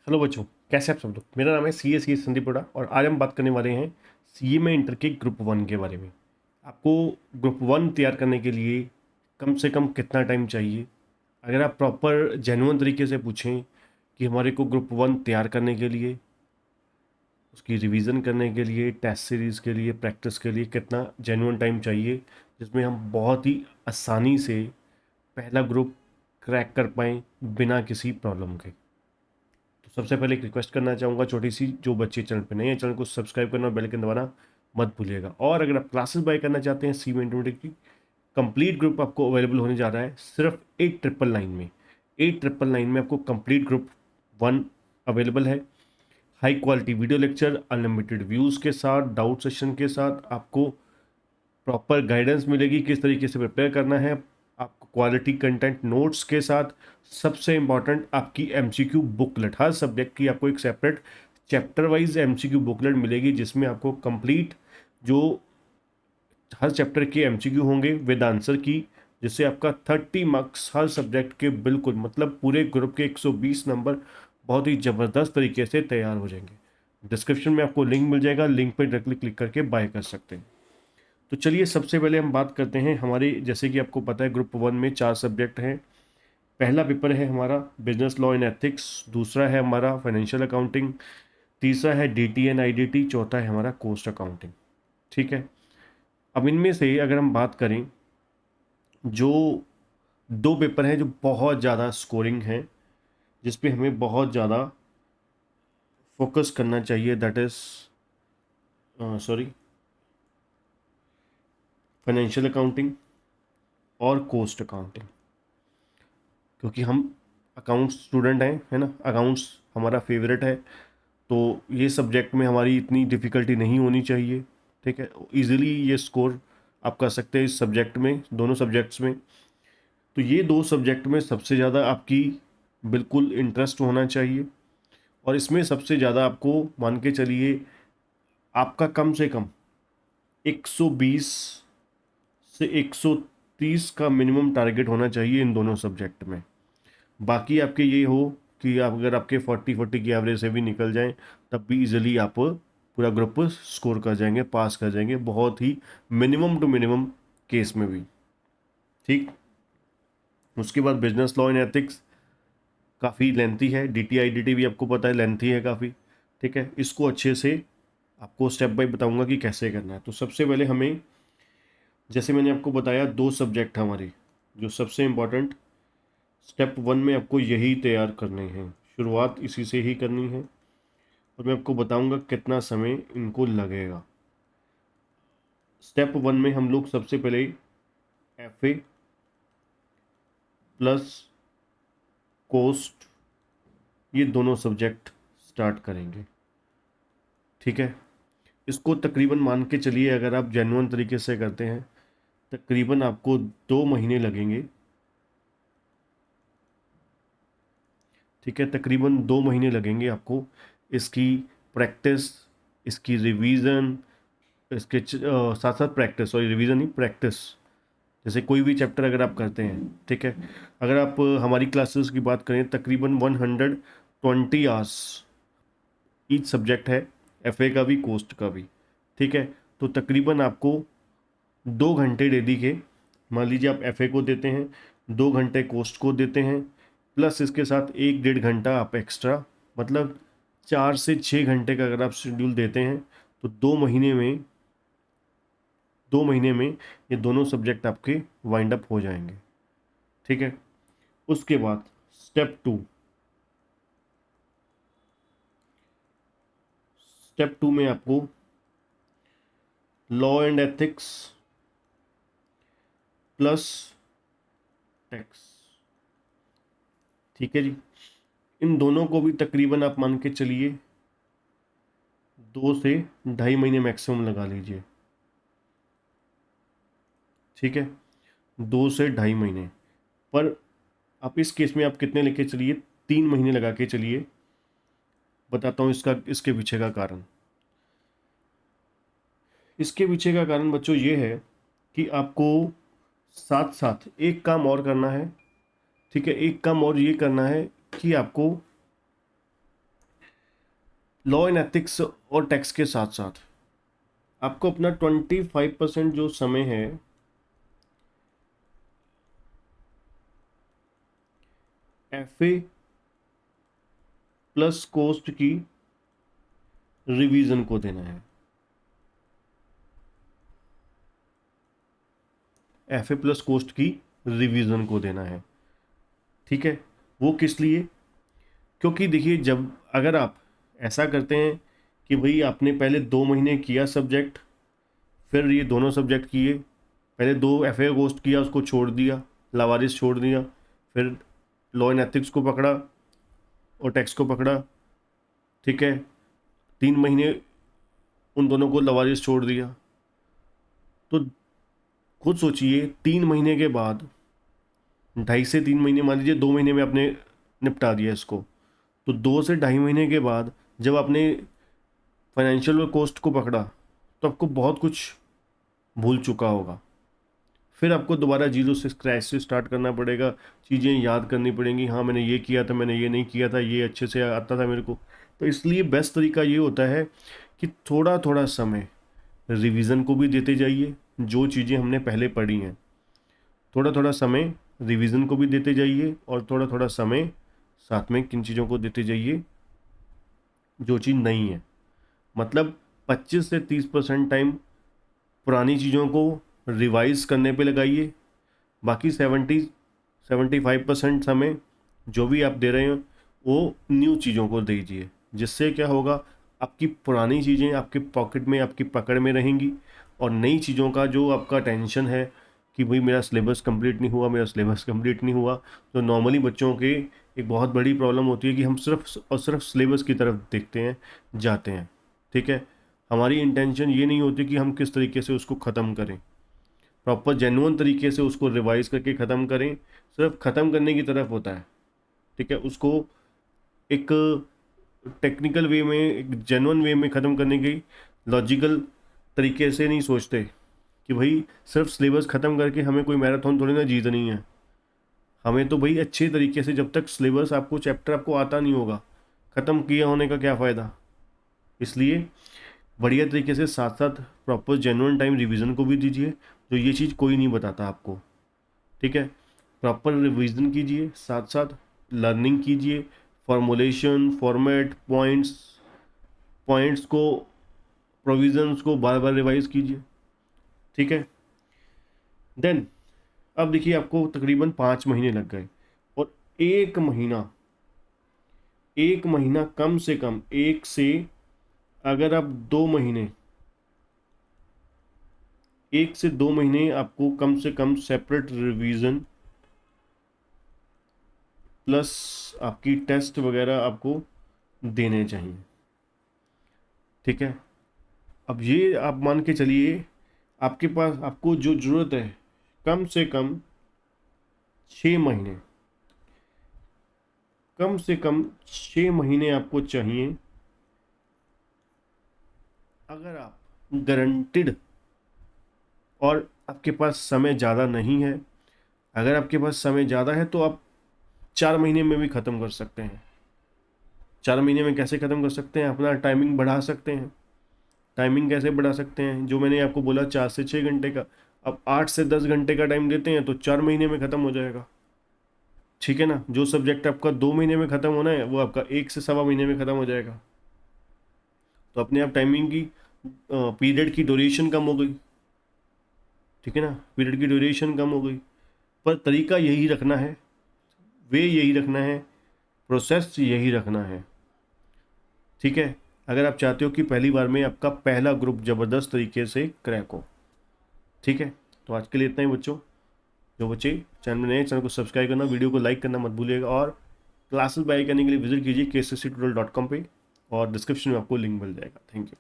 Hello बच्चों, कैसे आप सब लोग। मेरा नाम है सी ए संदीप बड़ा और आज हम बात करने वाले हैं सीए में इंटर के ग्रुप वन के बारे में। आपको ग्रुप वन तैयार करने के लिए कम से कम कितना टाइम चाहिए। अगर आप प्रॉपर जेन्युइन तरीके से पूछें कि हमारे को ग्रुप वन तैयार करने के लिए, उसकी रिवीजन करने के लिए, टेस्ट सीरीज़ के लिए, प्रैक्टिस के लिए कितना जेन्युइन टाइम चाहिए जिसमें हम बहुत ही आसानी से पहला ग्रुप क्रैक कर पाएँ बिना किसी प्रॉब्लम के। तो सबसे पहले एक रिक्वेस्ट करना चाहूँगा छोटी सी, जो बच्चे चैनल पे नए हैं चैनल को सब्सक्राइब करना और बेल आइकन दबाना मत भूलिएगा। और अगर आप क्लासेस बाय करना चाहते हैं सी में इंटरमीडिएट की, कंप्लीट ग्रुप आपको अवेलेबल होने जा रहा है सिर्फ 8,999 में। 8,999 में आपको कंप्लीट ग्रुप वन अवेलेबल है। High quality video lecture, unlimited views के साथ, डाउट सेशन के साथ आपको प्रॉपर गाइडेंस मिलेगी किस तरीके से प्रिपेयर करना है, आपको क्वालिटी कंटेंट नोट्स के साथ। सबसे इंपॉर्टेंट आपकी एमसीक्यू बुकलेट, हर सब्जेक्ट की आपको एक separate chapter wise MCQ booklet मिलेगी जिसमें आपको कंप्लीट जो हर चैप्टर के एमसीक्यू होंगे विद आंसर की, जिससे आपका 30 मार्क्स हर सब्जेक्ट के बिल्कुल मतलब पूरे ग्रुप के 120 नंबर बहुत ही ज़बरदस्त तरीके से तैयार हो जाएंगे। डिस्क्रिप्शन में आपको लिंक मिल जाएगा, लिंक पर डायरेक्टली क्लिक करके बाय कर सकते हैं। तो चलिए सबसे पहले हम बात करते हैं हमारे, जैसे कि आपको पता है ग्रुप वन में 4 सब्जेक्ट हैं। पहला पेपर है हमारा बिजनेस लॉ एंड एथिक्स, दूसरा है हमारा फाइनेंशियल अकाउंटिंग, तीसरा है डीटी एंड आईडीटी, चौथा है हमारा कॉस्ट अकाउंटिंग। ठीक है, अब इनमें से अगर हम बात करें, जो दो पेपर हैं जो बहुत ज़्यादा स्कोरिंग हैं, जिस पे हमें बहुत ज़्यादा फोकस करना चाहिए, that is sorry financial accounting और कॉस्ट अकाउंटिंग। क्योंकि हम अकाउंट्स स्टूडेंट हैं, है ना, अकाउंट्स हमारा फेवरेट है, तो ये सब्जेक्ट में हमारी इतनी डिफ़िकल्टी नहीं होनी चाहिए। ठीक है, इजीली ये स्कोर आप कर सकते हैं इस सब्जेक्ट में, दोनों सब्जेक्ट्स में। तो ये दो सब्जेक्ट में सबसे ज़्यादा आपकी बिल्कुल इंटरेस्ट होना चाहिए, और इसमें सबसे ज़्यादा आपको मान के चलिए आपका कम से कम 120 से 130 का मिनिमम टारगेट होना चाहिए इन दोनों सब्जेक्ट में। बाकी आपके ये हो कि आप अगर आपके 40 की एवरेज से भी निकल जाएं तब भी इजीली आप पूरा ग्रुप स्कोर कर जाएंगे, पास कर जाएंगे, बहुत ही मिनिमम टू मिनिमम केस में भी। ठीक, उसके बाद बिजनेस लॉ एंड एथिक्स काफ़ी लेंथी है, DTIDT भी आपको पता है लेंथी है काफ़ी। ठीक है, इसको अच्छे से आपको स्टेप बाय बताऊंगा कि कैसे करना है। तो सबसे पहले हमें, जैसे मैंने आपको बताया, दो सब्जेक्ट हमारे जो सबसे इम्पोर्टेंट, स्टेप वन में आपको यही तैयार करने हैं, शुरुआत इसी से ही करनी है, और मैं आपको बताऊंगा कितना समय इनको लगेगा। स्टेप वन में हम लोग सबसे पहले FA प्लस कोस्ट, ये दोनों सब्जेक्ट स्टार्ट करेंगे। ठीक है, इसको तकरीबन मान के चलिए, अगर आप जेन्युइन तरीके से करते हैं तकरीबन आपको 2 महीने लगेंगे। ठीक है, तकरीबन 2 महीने लगेंगे आपको इसकी प्रैक्टिस, इसकी रिवीजन, इसके साथ साथ प्रैक्टिस, सॉरी रिवीजन नहीं, प्रैक्टिस। जैसे कोई भी चैप्टर अगर आप करते हैं, ठीक है, अगर आप हमारी क्लासेस की बात करें तकरीबन 120 आवर्स ईच सब्जेक्ट है, FA का भी कोस्ट का भी। ठीक है, तो तकरीबन आपको 2 घंटे डेली के, मान लीजिए आप FA को देते हैं, 2 घंटे कोस्ट को देते हैं, प्लस इसके साथ 1 डेढ़ घंटा आप एक्स्ट्रा, मतलब 4 से 6 घंटे का अगर आप शेड्यूल देते हैं तो 2 महीने में ये दोनों सब्जेक्ट आपके वाइंड अप हो जाएंगे। ठीक है, उसके बाद स्टेप टू, स्टेप टू में आपको law and ethics plus tax. ठीक है जी, इन दोनों को भी तकरीबन आप मान के चलिए 2 से ढाई महीने मैक्सिमम लगा लीजिए। ठीक है, 2 से ढाई महीने, पर आप इस केस में आप कितने लेके चलिए, 3 महीने लगा के चलिए। बताता हूँ इसका, इसके पीछे का कारण। इसके पीछे का कारण बच्चों ये है कि आपको साथ साथ एक काम और करना है। ठीक है, एक काम और ये करना है कि आपको लॉ एंड एथिक्स और टैक्स के साथ साथ आपको अपना 25% जो समय है एफए प्लस कोस्ट की रिवीजन को देना है। एफए प्लस कोस्ट की रिवीजन को देना है, ठीक है। वो किस लिए? क्योंकि देखिए, जब अगर आप ऐसा करते हैं कि भाई आपने पहले 2 महीने किया सब्जेक्ट, फिर ये दोनों सब्जेक्ट किए, पहले 2 एफए कोस्ट किया, उसको छोड़ दिया, लावारिस छोड़ दिया, फिर लॉ एंड एथिक्स को पकड़ा और टैक्स को पकड़ा, ठीक है, 3 महीने उन दोनों को लवारिस छोड़ दिया, तो खुद सोचिए 3 महीने के बाद, 2.5 से 3 महीने, मान लीजिए 2 महीने में आपने निपटा दिया इसको, तो 2 से 2.5 महीने के बाद जब आपने फाइनेंशियल कॉस्ट को पकड़ा तो आपको बहुत कुछ भूल चुका होगा। फिर आपको दोबारा जीरो से स्क्रैच से स्टार्ट करना पड़ेगा, चीज़ें याद करनी पड़ेंगी, हाँ मैंने ये किया था, मैंने ये नहीं किया था, ये अच्छे से आता था मेरे को। तो इसलिए बेस्ट तरीका ये होता है कि थोड़ा थोड़ा समय रिवीजन को भी देते जाइए, जो चीज़ें हमने पहले पढ़ी हैं, थोड़ा थोड़ा समय रिवीजन को भी देते जाइए, और थोड़ा थोड़ा समय साथ में किन चीज़ों को देते जाइए, जो चीज़ नहीं है। मतलब 25 से 30% टाइम पुरानी चीज़ों को रिवाइज करने पे लगाइए, बाकी 70-75% समय जो भी आप दे रहे हैं वो न्यू चीज़ों को दीजिए। जिससे क्या होगा, आपकी पुरानी चीज़ें आपके पॉकेट में, आपकी पकड़ में रहेंगी, और नई चीज़ों का जो आपका टेंशन है कि भाई मेरा सिलेबस कंप्लीट नहीं हुआ, मेरा सिलेबस कंप्लीट नहीं हुआ, तो नॉर्मली बच्चों के एक बहुत बड़ी प्रॉब्लम होती है कि हम सिर्फ और सिर्फ सिलेबस की तरफ देखते हैं, जाते हैं, ठीक है। हमारी इंटेंशन ये नहीं होती कि हम किस तरीके से उसको ख़त्म करें, प्रॉपर जेन्युइन तरीके से उसको रिवाइज करके ख़त्म करें। सिर्फ ख़त्म करने की तरफ होता है, ठीक है। उसको एक टेक्निकल वे में, एक जेन्युइन वे में ख़त्म करने की लॉजिकल तरीके से नहीं सोचते कि भाई सिर्फ सिलेबस ख़त्म करके हमें कोई मैराथन थोड़ी ना जीतनी है। हमें तो भाई अच्छे तरीके से, जब तक सिलेबस आपको, चैप्टर आपको आता नहीं होगा, ख़त्म किया होने का क्या फ़ायदा। इसलिए बढ़िया तरीके से साथ साथ प्रॉपर जेन्युइन टाइम रिवीजन को भी दीजिए, जो ये चीज़ कोई नहीं बताता आपको, ठीक है। प्रॉपर रिवीजन कीजिए, साथ साथ लर्निंग कीजिए, फॉर्मुलेशन, फॉर्मेट, पॉइंट्स, पॉइंट्स को, प्रोविजंस को बार बार रिवाइज कीजिए, ठीक है। देन अब देखिए, आपको तकरीबन 5 महीने लग गए, और 1 महीना, 1 महीना कम से कम, एक से, अगर आप 2 महीने, 1 से 2 महीने आपको कम से कम सेपरेट रिवीजन प्लस आपकी टेस्ट वगैरह आपको देने चाहिए, ठीक है। अब ये आप मान के चलिए, आपके पास, आपको जो ज़रूरत है, कम से कम 6 महीने, कम से कम 6 महीने आपको चाहिए। अगर आप गारंटिड, और आपके पास समय ज़्यादा नहीं है, अगर आपके पास समय ज़्यादा है तो आप 4 महीने में भी ख़त्म कर सकते हैं। 4 महीने में कैसे ख़त्म कर सकते हैं? अपना टाइमिंग बढ़ा सकते हैं। टाइमिंग कैसे बढ़ा सकते हैं? जो मैंने आपको बोला 4 से 6 घंटे का, अब 8 से 10 घंटे का टाइम देते हैं तो 4 महीने में ख़त्म हो जाएगा, ठीक है ना। जो सब्जेक्ट आपका 2 महीने में ख़त्म होना है, वो आपका 1 से 1.25 महीने में ख़त्म हो जाएगा। तो अपने आप टाइमिंग की, पीरियड की ड्यूरेशन कम हो गई, ठीक है ना, पीरियड की ड्यूरेशन कम हो गई। पर तरीका यही रखना है, वे यही रखना है, प्रोसेस यही रखना है, ठीक है। अगर आप चाहते हो कि पहली बार में आपका पहला ग्रुप ज़बरदस्त तरीके से क्रैक हो, ठीक है। तो आज के लिए इतना ही बच्चों। जो बच्चे चैनल में नए, चैनल को सब्सक्राइब करना, वीडियो को लाइक करना मत भूलिएगा, और क्लासेस बाय करने के लिए विजिट कीजिए KCC tutorial.com पे, और डिस्क्रिप्शन में आपको लिंक मिल जाएगा। Thank you.